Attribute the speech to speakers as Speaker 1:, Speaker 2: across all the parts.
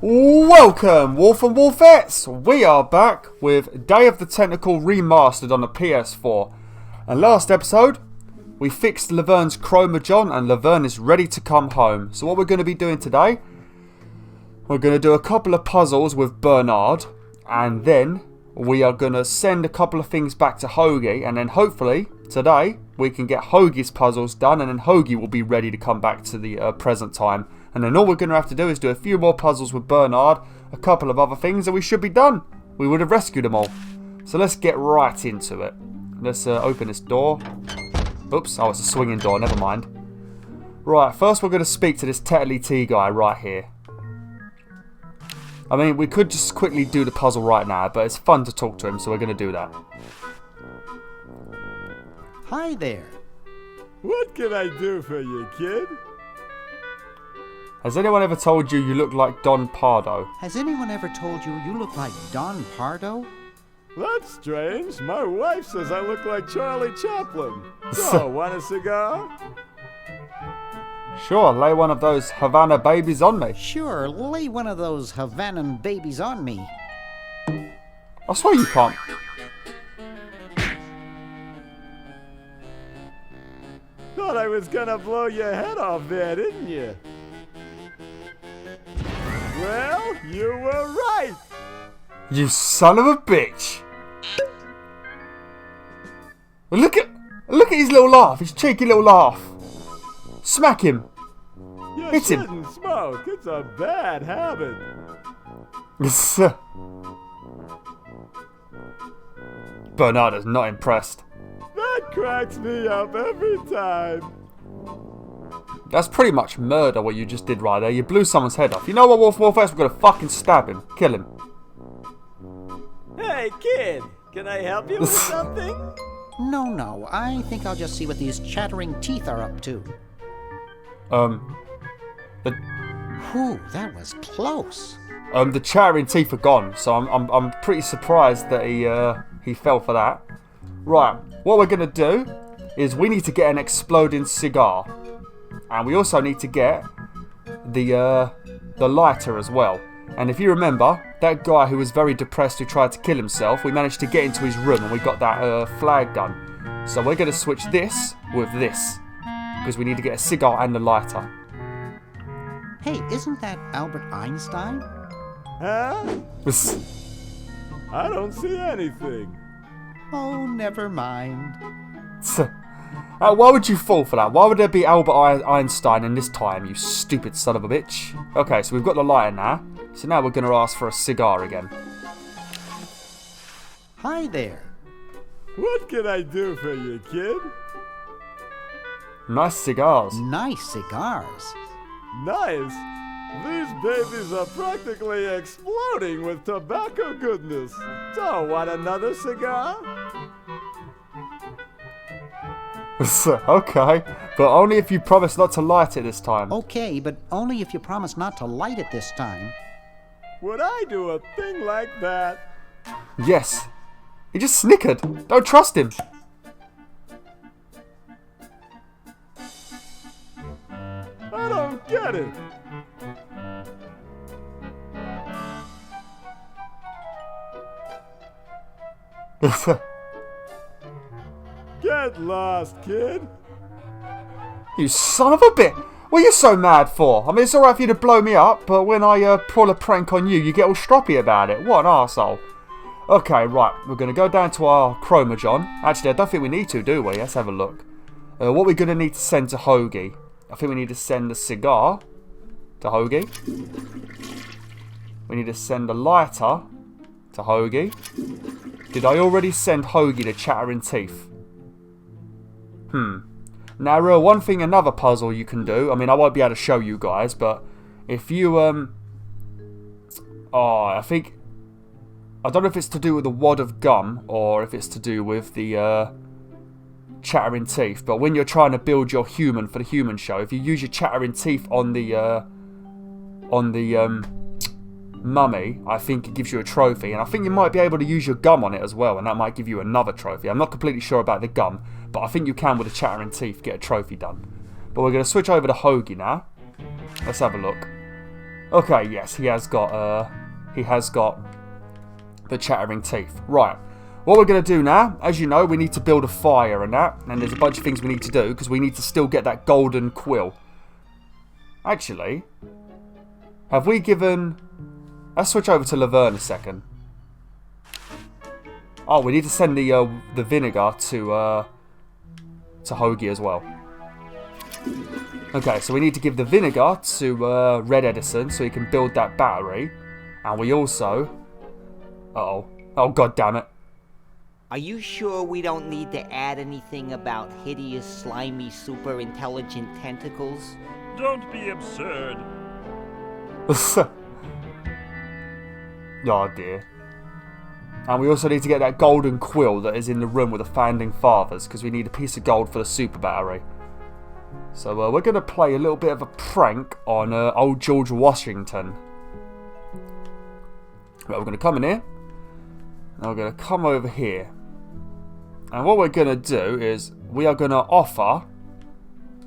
Speaker 1: Welcome, Wolf and Wolfettes! We are back with Day of the Tentacle Remastered on the PS4. And last episode, we fixed Laverne's Chromajon and Laverne is ready to come home. So what we're going to be doing today, we're going to do a couple of puzzles with Bernard. And then we are going to send a couple of things back to Hoagie. And then hopefully, today, we can get Hoagie's puzzles done. And then Hoagie will be ready to come back to the present time. And then all we're going to have to do is do a few more puzzles with Bernard, a couple of other things, and we should be done. We would have rescued them all. So let's get right into it. Let's open this door. Oops, oh, it's a swinging door, never mind. Right, first we're going to speak to this Tetley T guy right here. I mean, we could just quickly do the puzzle right now, but it's fun to talk to him, so we're going to do that.
Speaker 2: Hi there.
Speaker 3: What can I do for you, kid?
Speaker 1: Has anyone ever told you you look like Don Pardo?
Speaker 2: Has anyone ever told you you look like Don Pardo?
Speaker 3: That's strange. My wife says I look like Charlie Chaplin. So, want a cigar?
Speaker 1: Sure, lay one of those Havana babies on me.
Speaker 2: Sure, lay one of those Havanan babies on me.
Speaker 1: I swear you can't.
Speaker 3: Thought I was gonna blow your head off there, didn't you? Well, you were right!
Speaker 1: You son of a bitch! Look at his little laugh, his cheeky little laugh. Smack him.
Speaker 3: You
Speaker 1: Hit him.
Speaker 3: shouldn't smoke. It's a bad habit.
Speaker 1: Bernard is not impressed.
Speaker 3: That cracks me up every time.
Speaker 1: That's pretty much murder what you just did right there. You blew someone's head off. You know what, Wolfettes? We're gonna fucking stab him. Kill him.
Speaker 4: Hey, kid! Can I help you with something?
Speaker 2: No, I think I'll just see what these chattering teeth are up to. Whew, that was close.
Speaker 1: The chattering teeth are gone, so I'm pretty surprised that he fell for that. Right, what we're gonna do is we need to get an exploding cigar. And we also need to get the lighter as well. And if you remember, that guy who was very depressed who tried to kill himself, we managed to get into his room and we got that flag gun. So we're going to switch this with this. Because we need to get a cigar and a lighter.
Speaker 2: Hey, isn't that Albert Einstein?
Speaker 3: Huh? I don't see anything.
Speaker 2: Oh, never mind.
Speaker 1: Why would you fall for that? Why would there be Albert Einstein in this time, you stupid son of a bitch? Okay, so we've got the lighter now. So now we're going to ask for a cigar again.
Speaker 2: Hi there.
Speaker 3: What can I do for you, kid?
Speaker 1: Nice cigars.
Speaker 2: Nice cigars.
Speaker 3: Nice. These babies are practically exploding with tobacco goodness. So, want another cigar?
Speaker 1: Okay, but only if you promise not to light it this time.
Speaker 2: Okay, but only if you promise not to light it this time.
Speaker 3: Would I do a thing like that?
Speaker 1: Yes. He just snickered. Don't trust him.
Speaker 3: I don't get it. Get lost, kid.
Speaker 1: You son of a bit. What are you so mad for? I mean, it's alright for you to blow me up, but when I pull a prank on you, you get all stroppy about it. What an arsehole. Okay, right. We're going to go down to our Chromajon. Actually, I don't think we need to, do we? Let's have a look. What we're going to need to send to Hoagie. I think we need to send the cigar to Hoagie. We need to send the lighter to Hoagie. Did I already send Hoagie the chattering teeth? Now, another puzzle you can do. I mean, I won't be able to show you guys, but if you, I think, I don't know if it's to do with the wad of gum or if it's to do with the chattering teeth. But when you're trying to build your human for the human show, if you use your chattering teeth on the mummy, I think it gives you a trophy, and I think you might be able to use your gum on it as well, and that might give you another trophy. I'm not completely sure about the gum, but I think you can with the chattering teeth get a trophy done. But we're going to switch over to Hoagie now. Let's have a look. Okay, yes, he has got the chattering teeth. Right. What we're going to do now, as you know, we need to build a fire and that. And there's a bunch of things we need to do because we need to still get that golden quill. Actually, have we given... Let's switch over to Laverne a second. Oh, we need to send the vinegar to Hoagie as well. Okay, so we need to give the vinegar to Red Edison so he can build that battery. And we also... Uh-oh. Oh, god damn it.
Speaker 5: Are you sure we don't need to add anything about hideous, slimy, super intelligent tentacles?
Speaker 6: Don't be absurd.
Speaker 1: Oh dear. And we also need to get that golden quill that is in the room with the founding fathers, because we need a piece of gold for the super battery. So we're going to play a little bit of a prank on old George Washington. Right, we're going to come in here. And we're going to come over here. And what we're going to do is we are going to offer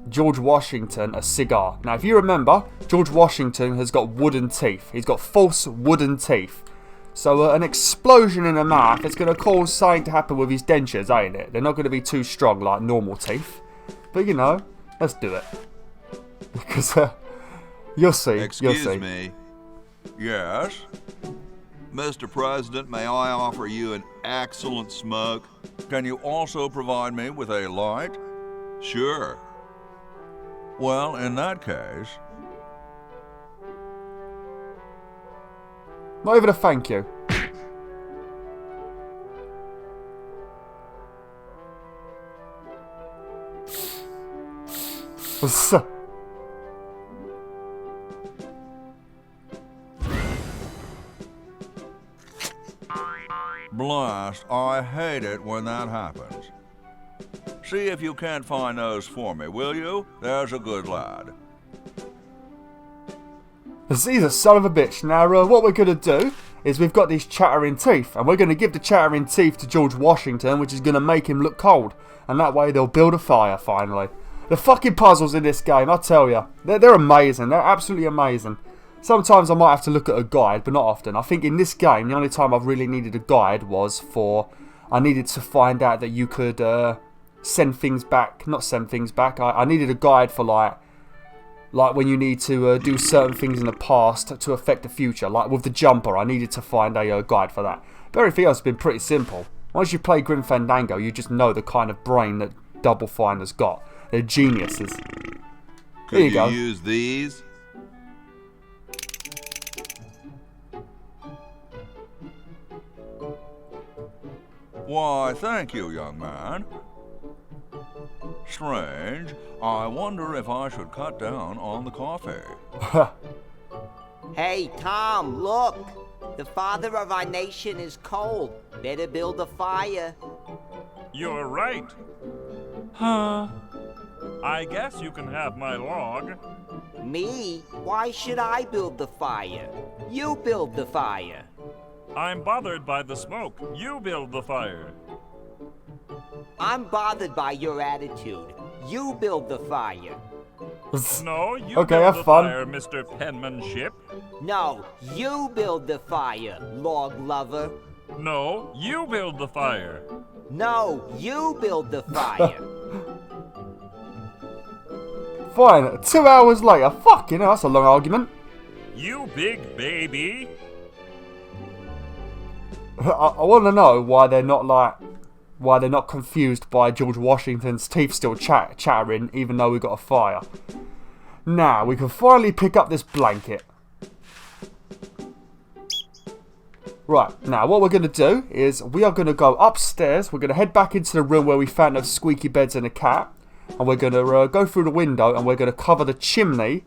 Speaker 1: George Washington a cigar. Now, if you remember, George Washington has got wooden teeth. He's got false wooden teeth. So an explosion in the mouth is going to cause something to happen with his dentures, ain't it? They're not going to be too strong like normal teeth. But, you know, let's do it. Because you'll see.
Speaker 7: Excuse me. Yes? Mr. President, may I offer you an excellent smoke? Can you also provide me with a light? Sure. Well, in that case...
Speaker 1: Not even a thank you.
Speaker 7: Blast, I hate it when that happens. See if you can't find those for me, will you? There's a good lad.
Speaker 1: He's a son of a bitch. Now, what we're going to do is we've got these chattering teeth, and we're going to give the chattering teeth to George Washington, which is going to make him look cold. And that way they'll build a fire, finally. The fucking puzzles in this game, I tell you, they're amazing. They're absolutely amazing. Sometimes I might have to look at a guide, but not often. I think in this game, the only time I've really needed a guide was for... I needed to find out that you could send things back. Not send things back. I needed a guide for, like when you need to do certain things in the past to affect the future. Like with the jumper, I needed to find a guide for that. But everything else has been pretty simple. Once you play Grim Fandango, you just know the kind of brain that Double Fine has got. They're geniuses.
Speaker 7: Could
Speaker 1: Here you go.
Speaker 7: Use these? Why, thank you, young man. Strange. I wonder if I should cut down on the coffee.
Speaker 5: Hey, Tom, look! The father of our nation is cold. Better build a fire.
Speaker 6: You're right. Huh? I guess you can have my log.
Speaker 5: Me? Why should I build the fire? You build the fire.
Speaker 6: I'm bothered by the smoke. You build the fire.
Speaker 5: I'm bothered by your attitude. You build the fire.
Speaker 6: No, you
Speaker 1: Okay,
Speaker 6: build
Speaker 1: have
Speaker 6: the
Speaker 1: fun.
Speaker 6: fire, Mr. Penmanship.
Speaker 5: No, you build the fire, log lover.
Speaker 6: No, you build the fire.
Speaker 5: No, you build the fire.
Speaker 1: Fine, 2 hours later. Fucking hell, that's a long argument.
Speaker 6: You big baby.
Speaker 1: I want to know why they're not confused by George Washington's teeth still chattering, even though we've got a fire. Now we can finally pick up this blanket. Right, now what we're going to do is we are going to go upstairs. We're going to head back into the room where we found those squeaky beds and a cat, and we're going to go through the window and we're going to cover the chimney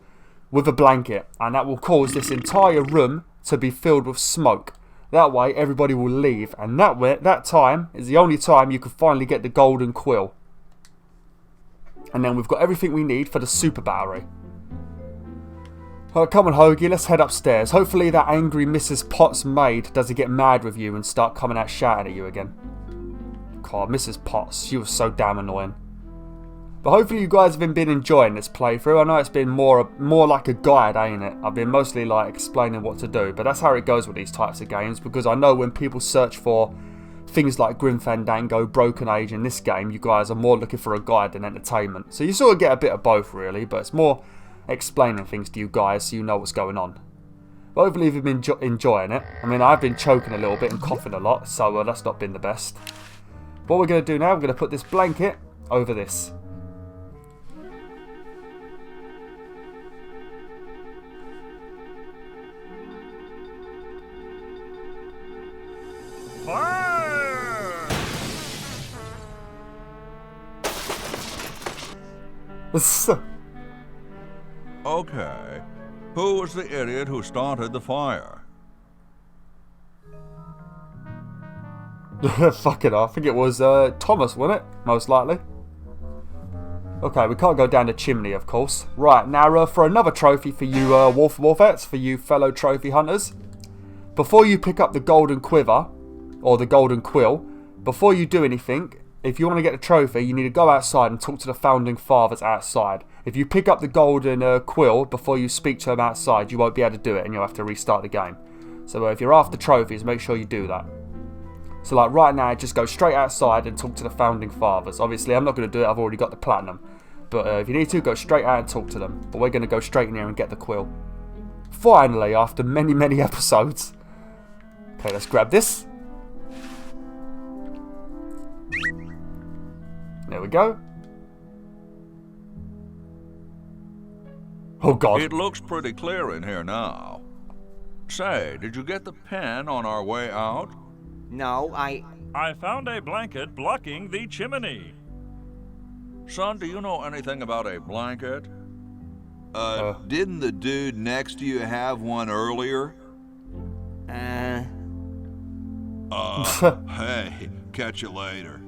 Speaker 1: with a blanket, and that will cause this entire room to be filled with smoke. That way everybody will leave, and that time is the only time you can finally get the golden quill. And then we've got everything we need for the super battery. Alright, come on Hoagie, let's head upstairs. Hopefully that angry Mrs. Potts maid doesn't get mad with you and start coming out shouting at you again. God, Mrs. Potts, she was so damn annoying. But hopefully you guys have been enjoying this playthrough. I know it's been more like a guide, ain't it? I've been mostly like explaining what to do, but that's how it goes with these types of games, because I know when people search for things like Grim Fandango, Broken Age in this game, you guys are more looking for a guide than entertainment. So you sort of get a bit of both really, but it's more explaining things to you guys so you know what's going on. But hopefully you've been enjoying it. I mean, I've been choking a little bit and coughing a lot, so that's not been the best. What we're going to do now, we're going to put this blanket over this.
Speaker 6: Fire!
Speaker 7: Okay. Who was the idiot who started the fire?
Speaker 1: Fucking hell, I think it was Thomas, wasn't it? Most likely. Okay, we can't go down the chimney, of course. Right, now for another trophy for you wolfettes, for you fellow trophy hunters. Before you pick up the golden quiver, or the golden quill, before you do anything, if you want to get the trophy, you need to go outside and talk to the founding fathers outside. If you pick up the golden quill before you speak to them outside, you won't be able to do it and you'll have to restart the game. So if you're after trophies, make sure you do that. So like right now, just go straight outside and talk to the founding fathers. Obviously, I'm not going to do it, I've already got the platinum. But if you need to, go straight out and talk to them. But we're going to go straight in here and get the quill. Finally, after many, many episodes. Okay, let's grab this. There we go. Oh god.
Speaker 7: It looks pretty clear in here now. Say, did you get the pen on our way out?
Speaker 5: No,
Speaker 6: I found a blanket blocking the chimney.
Speaker 7: Son, do you know anything about a blanket? Didn't the dude next to you have one earlier? Hey, catch you later.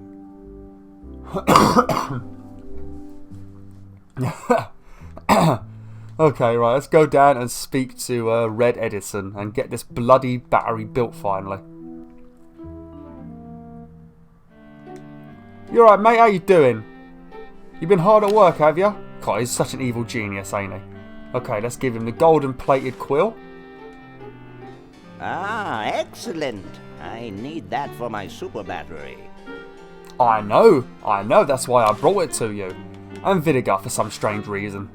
Speaker 1: Okay, right, let's go down and speak to Red Edison and get this bloody battery built finally. You alright, mate? How you doing? You been hard at work, have you? God, he's such an evil genius, ain't he? Okay, let's give him the golden plated quill.
Speaker 2: Ah, excellent. I need that for my super battery.
Speaker 1: I know, that's why I brought it to you. And vinegar for some strange reason.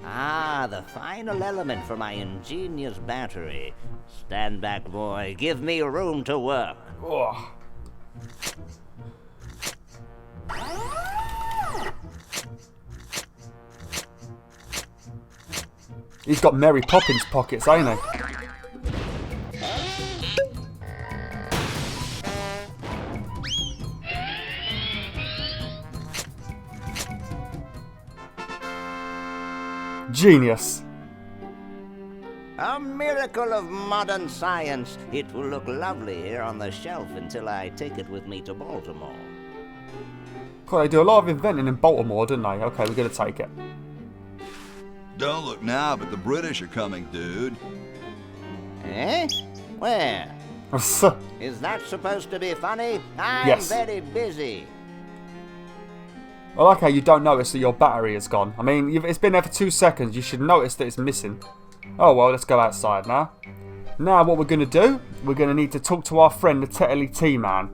Speaker 2: Ah, the final element for my ingenious battery. Stand back, boy. Give me room to work.
Speaker 1: Oh. He's got Mary Poppins pockets, ain't he? Genius.
Speaker 2: A miracle of modern science. It will look lovely here on the shelf until I take it with me to Baltimore.
Speaker 1: God, they do a lot of inventing in Baltimore, don't they? Okay, we're going to take it.
Speaker 7: Don't look now, but the British are coming, dude.
Speaker 2: Eh? Where? Is that supposed to be funny? I'm
Speaker 1: Yes.
Speaker 2: very busy.
Speaker 1: I like how you don't notice that your battery is gone. I mean, it's been there for 2 seconds. You should notice that it's missing. Oh well, let's go outside now. Now what we're going to do, we're going to need to talk to our friend, the Tetley Tea man.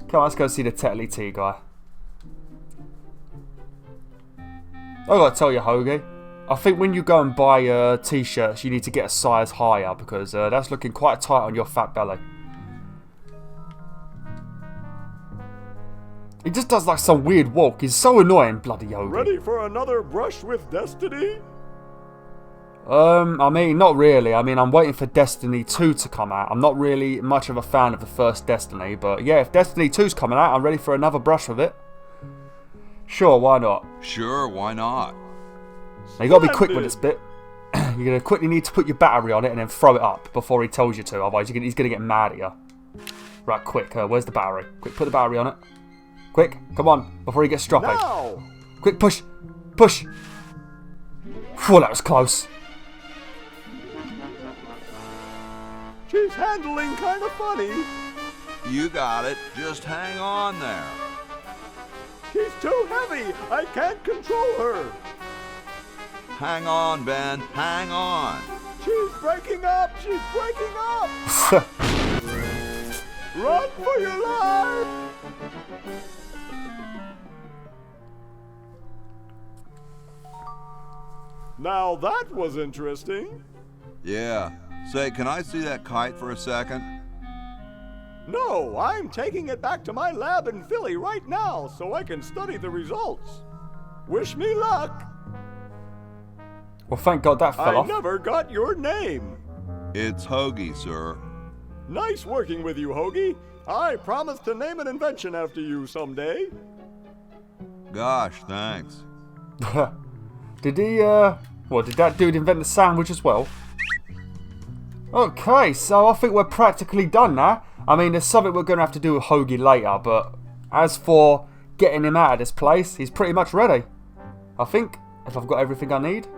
Speaker 1: Come on, let's go see the Tetley Tea guy. I gotta tell you, Hoagie, I think when you go and buy t-shirts, you need to get a size higher because that's looking quite tight on your fat belly. He just does like some weird walk. He's so annoying, bloody Hoagie.
Speaker 3: Ready for another brush with destiny?
Speaker 1: I mean, not really. I mean, I'm waiting for Destiny 2 to come out. I'm not really much of a fan of the first Destiny, but yeah, if Destiny 2's coming out, I'm ready for another brush with it. Sure, why not?
Speaker 7: Sure, why not?
Speaker 1: Now, you gotta be quick with this bit. You're gonna quickly need to put your battery on it and then throw it up before he tells you to, otherwise he's gonna get mad at you. Right, quick, where's the battery? Quick, put the battery on it. Quick, come on, before he gets stroppy.
Speaker 3: No!
Speaker 1: Quick, push! Push! Phew, that was close.
Speaker 3: She's handling kind of funny.
Speaker 7: You got it. Just hang on there.
Speaker 3: She's too heavy! I can't control her!
Speaker 7: Hang on, Ben. Hang on.
Speaker 3: She's breaking up! She's breaking up! Run for your life! Now that was interesting.
Speaker 7: Yeah. Say, can I see that kite for a second?
Speaker 3: No, I'm taking it back to my lab in Philly right now so I can study the results. Wish me luck.
Speaker 1: Well, thank God that fell
Speaker 3: I
Speaker 1: off.
Speaker 3: never got your name.
Speaker 7: It's Hoagie, sir.
Speaker 3: Nice working with you, Hoagie. I promise to name an invention after you someday.
Speaker 7: Gosh, thanks.
Speaker 1: Did he, what, did that dude invent the sandwich as well? Okay, so I think we're practically done now. I mean, there's something we're going to have to do with Hoagie later, but as for getting him out of this place, he's pretty much ready. I think, if I've got everything I need.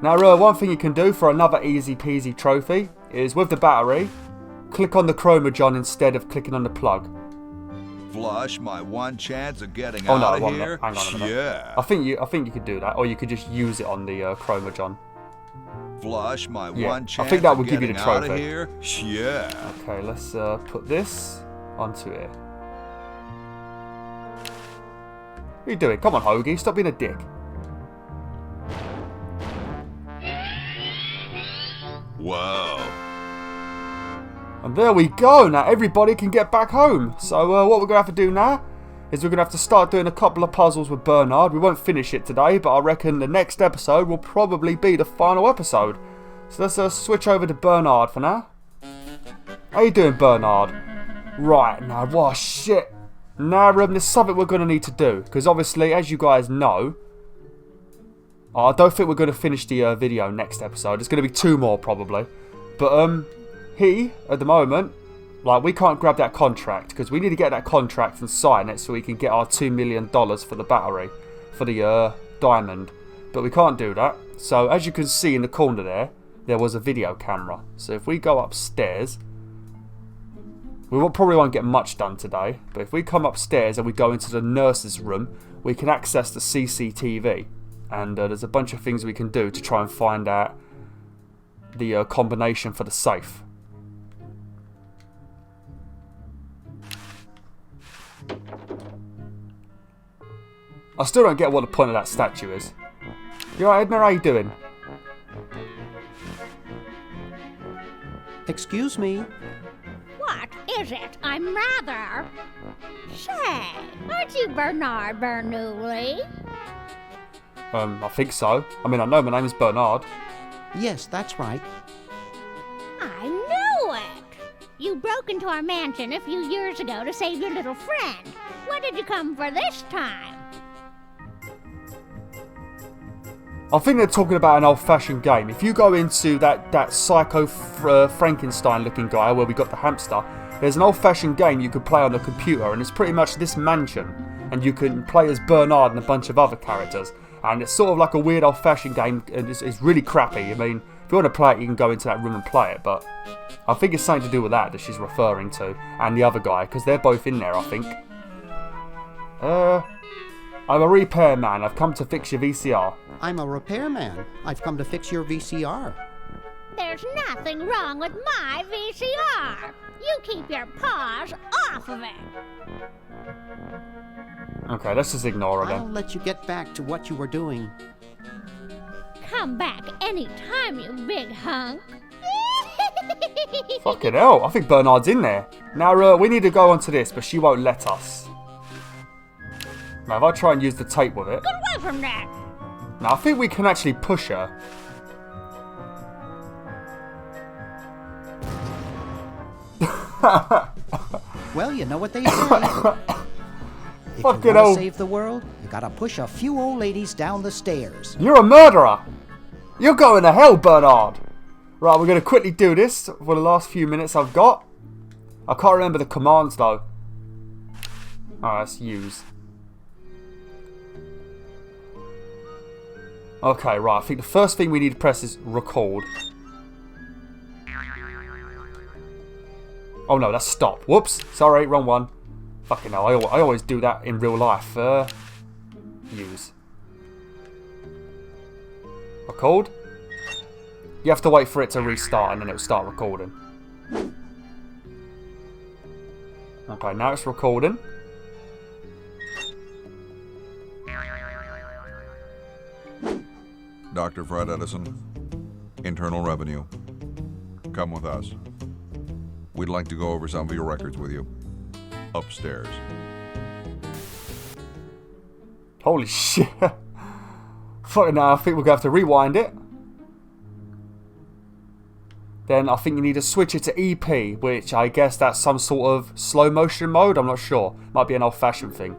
Speaker 1: Now, one thing you can do for another easy peasy trophy is with the battery, click on the Chromajon instead of clicking on the plug.
Speaker 7: Flush, my one chance of getting
Speaker 1: Oh no,
Speaker 7: out of
Speaker 1: one
Speaker 7: here.
Speaker 1: minute. Hang on a minute.
Speaker 7: Yeah.
Speaker 1: I think you could do that, or you could just use it on the Chromajon.
Speaker 7: Flush, my
Speaker 1: Yeah,
Speaker 7: one
Speaker 1: I
Speaker 7: chance
Speaker 1: think that
Speaker 7: of
Speaker 1: would give you the
Speaker 7: getting out of
Speaker 1: trophy.
Speaker 7: here. Yeah.
Speaker 1: Okay, let's put this onto here. What are you doing? Come on, Hoagie, stop being a dick.
Speaker 7: Whoa.
Speaker 1: And there we go. Now everybody can get back home. So what we're going to have to do now is we're going to have to start doing a couple of puzzles with Bernard. We won't finish it today, but I reckon the next episode will probably be the final episode. So let's switch over to Bernard for now. How you doing, Bernard? Right, now, what shit. Now, there's something we're going to need to do. Because obviously, as you guys know, I don't think we're going to finish the video next episode. It's going to be 2 more, probably. But, he, at the moment, like, we can't grab that contract. Because we need to get that contract and sign it so we can get our $2 million for the battery. For the, diamond. But we can't do that. So, as you can see in the corner there was a video camera. So, if we go upstairs, we probably won't get much done today. But if we come upstairs and we go into the nurse's room, we can access the CCTV. And there's a bunch of things we can do to try and find out the combination for the safe. I still don't get what the point of that statue is. You alright, Edna? How you doing?
Speaker 8: Excuse me.
Speaker 9: What is it? I'm rather... Say, aren't you Bernard Bernoulli?
Speaker 1: I think so. I mean, I know my name is Bernard.
Speaker 8: Yes, that's right.
Speaker 9: I knew it! You broke into our mansion a few years ago to save your little friend. What did you come for this time?
Speaker 1: I think they're talking about an old-fashioned game. If you go into that psycho Frankenstein-looking guy where we got the hamster, there's an old-fashioned game you could play on the computer, and it's pretty much this mansion. And you can play as Bernard and a bunch of other characters. And it's sort of like a weird old-fashioned game, and it's really crappy. I mean, if you want to play it, you can go into that room and play it, but I think it's something to do with that she's referring to, and the other guy, because they're both in there, I think. I'm a repairman. I've come to fix your VCR.
Speaker 8: I'm a repairman. I've come to fix your VCR.
Speaker 9: There's nothing wrong with my VCR. You keep your paws off of it.
Speaker 1: Okay, let's just ignore her
Speaker 8: I'll
Speaker 1: then.
Speaker 8: let you get back to what you were doing.
Speaker 9: Come back anytime, you big hunk.
Speaker 1: Fucking hell, I think Bernard's in there. Now, we need to go onto this, but she won't let us. Now, if I try and use the tape with it...
Speaker 9: Get away from that!
Speaker 1: Now, I think we can actually push her.
Speaker 8: Well, you know what they say. If you
Speaker 1: Fucking
Speaker 8: want
Speaker 1: hell.
Speaker 8: to save the world, you gotta push a few old ladies down the stairs.
Speaker 1: You're a murderer! You're going to hell, Bernard! Right, we're going to quickly do this for the last few minutes I've got. I can't remember the commands, though. Alright, let's use. Okay, right, I think the first thing we need to press is record. Oh no, that's stop. Whoops, sorry, wrong one. Fucking hell, I always do that in real life. Use. Record? You have to wait for it to restart and then it'll start recording. Okay, now it's recording.
Speaker 7: Dr. Fred Edison, Internal Revenue. Come with us. We'd like to go over some of your records with you. Upstairs.
Speaker 1: Holy shit. Fucking hell, I think we're going to have to rewind it. Then I think you need to switch it to EP, which I guess that's some sort of slow motion mode. I'm not sure. Might be an old fashioned thing.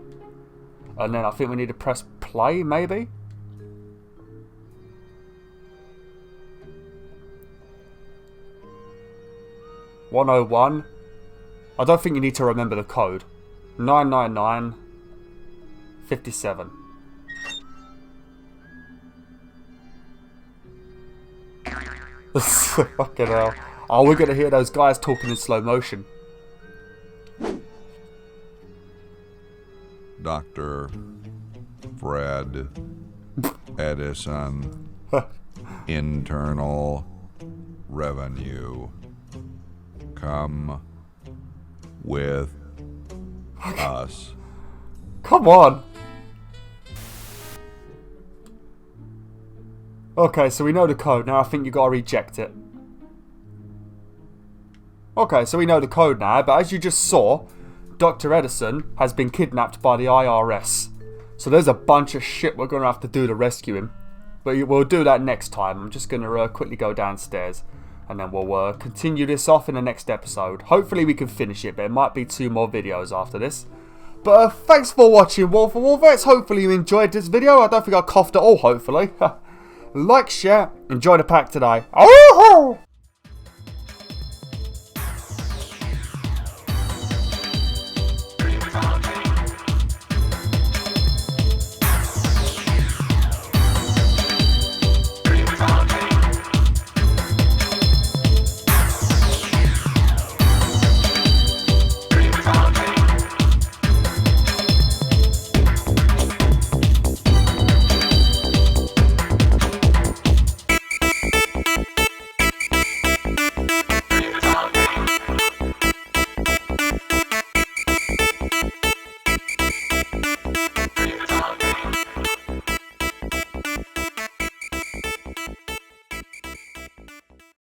Speaker 1: And then I think we need to press play, maybe? $101. I don't think you need to remember the code. 99957. Fucking hell. Oh, we're gonna hear those guys talking in slow motion.
Speaker 7: Dr. Fred Edison, Internal Revenue. Come with us.
Speaker 1: Come on. Okay, so we know the code. Now I think you gotta reject it. Okay, so we know the code now, but as you just saw, Dr. Edison has been kidnapped by the IRS. So there's a bunch of shit we're gonna have to do to rescue him. But we'll do that next time. I'm just gonna quickly go downstairs. And then we'll continue this off in the next episode. Hopefully we can finish it, but it might be 2 more videos after this. But thanks for watching, wolfettes. Hopefully you enjoyed this video. I don't think I coughed at all, hopefully. Like, share, enjoy the pack today. Oh!